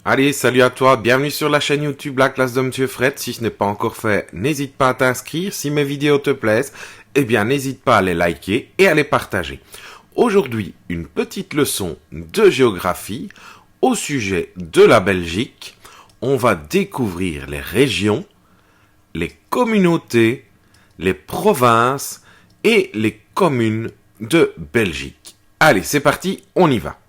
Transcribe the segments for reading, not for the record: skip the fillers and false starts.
Allez, salut à toi, bienvenue sur la chaîne YouTube La Classe de Monsieur Fred. Si ce n'est pas encore fait, n'hésite pas à t'inscrire. Si mes vidéos te plaisent, eh bien n'hésite pas à les liker et à les partager. Aujourd'hui, une petite leçon de géographie au sujet de la Belgique. On va découvrir les régions, les communautés, les provinces et les communes de Belgique. Allez, c'est parti, on y va.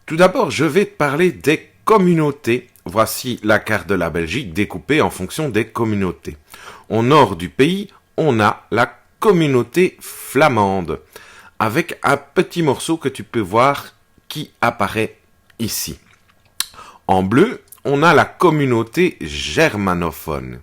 Tout d'abord, je vais te parler des communautés. Voici la carte de la Belgique découpée en fonction des communautés. Au nord du pays, on a la communauté flamande, avec un petit morceau que tu peux voir qui apparaît ici. En bleu, on a la communauté germanophone.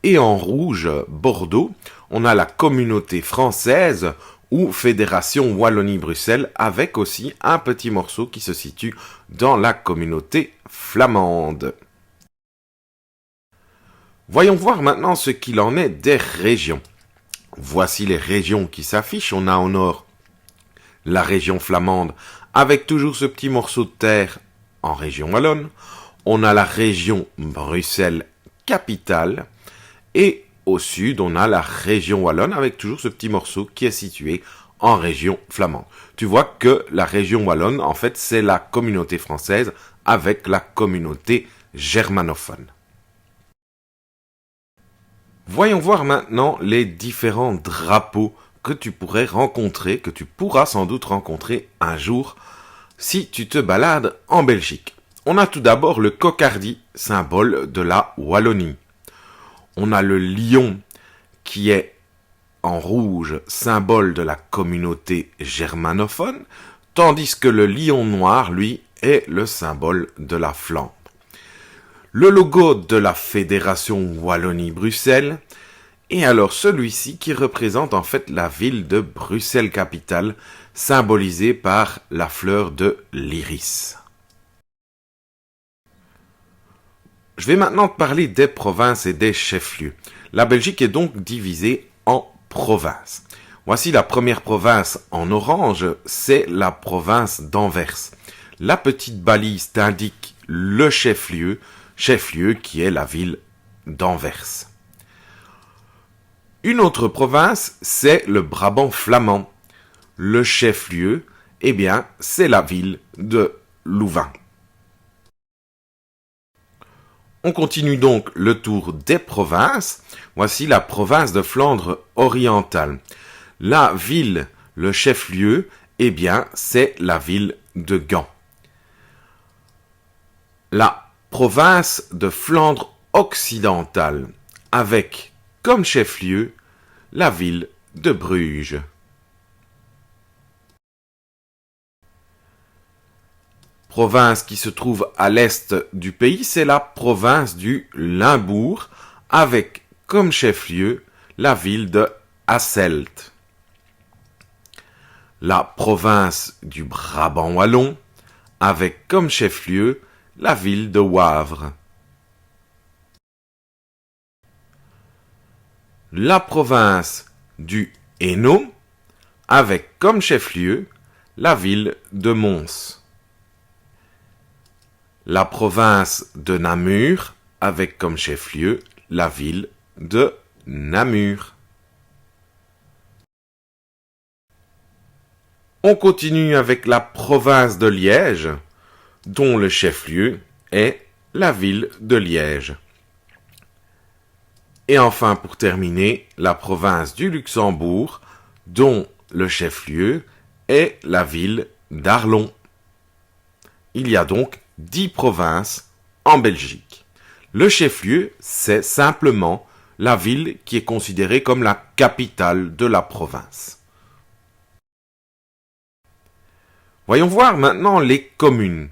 Et en rouge, Bordeaux, on a la communauté française ou Fédération Wallonie-Bruxelles, avec aussi un petit morceau qui se situe dans la communauté flamande. Voyons voir maintenant ce qu'il en est des régions. Voici les régions qui s'affichent. On a au nord la région flamande, avec toujours ce petit morceau de terre en région wallonne. On a la région Bruxelles-Capitale. Et au sud, on a la région wallonne avec toujours ce petit morceau qui est situé en région flamande. Tu vois que la région wallonne, en fait, c'est la communauté française avec la communauté germanophone. Voyons voir maintenant les différents drapeaux que tu pourrais rencontrer, que tu pourras sans doute rencontrer un jour si tu te balades en Belgique. On a tout d'abord le cocardi, symbole de la Wallonie. On a le lion qui est en rouge, symbole de la communauté germanophone, tandis que le lion noir, lui, est le symbole de la Flandre. Le logo de la Fédération Wallonie-Bruxelles, et alors celui-ci qui représente en fait la ville de Bruxelles-Capitale, symbolisée par la fleur de l'iris. Je vais maintenant te parler des provinces et des chefs-lieux. La Belgique est donc divisée en provinces. Voici la première province en orange, c'est la province d'Anvers. La petite balise t'indique le chef-lieu qui est la ville d'Anvers. Une autre province, c'est le Brabant flamand. Le chef-lieu, eh bien, c'est la ville de Louvain. On continue donc le tour des provinces. Voici la province de Flandre orientale. La ville, le chef-lieu, eh bien, c'est la ville de Gand. La province de Flandre occidentale, avec comme chef-lieu la ville de Bruges. Province qui se trouve à l'est du pays, c'est la province du Limbourg, avec comme chef-lieu la ville de Hasselt. La province du Brabant wallon, avec comme chef-lieu la ville de Wavre. La province du Hainaut, avec comme chef-lieu la ville de Mons. La province de Namur, avec comme chef-lieu la ville de Namur. On continue avec la province de Liège, dont le chef-lieu est la ville de Liège. Et enfin, pour terminer, la province du Luxembourg, dont le chef-lieu est la ville d'Arlon. Il y a donc 10 provinces en Belgique. Le chef-lieu, c'est simplement la ville qui est considérée comme la capitale de la province. Voyons voir maintenant les communes.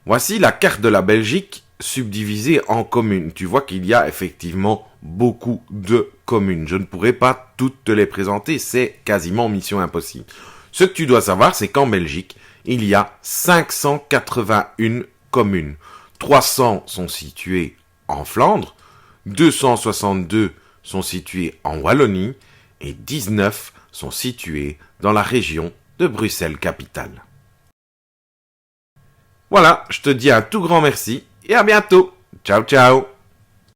Voici la carte de la Belgique subdivisée en communes. Tu vois qu'il y a effectivement beaucoup de communes. Je ne pourrai pas toutes te les présenter, c'est quasiment mission impossible. Ce que tu dois savoir, c'est qu'en Belgique, il y a 581 communes. 300 sont situées en Flandre, 262 sont situées en Wallonie et 19 sont situées dans la région de Bruxelles-Capitale. Voilà, je te dis un tout grand merci et à bientôt. Ciao ciao.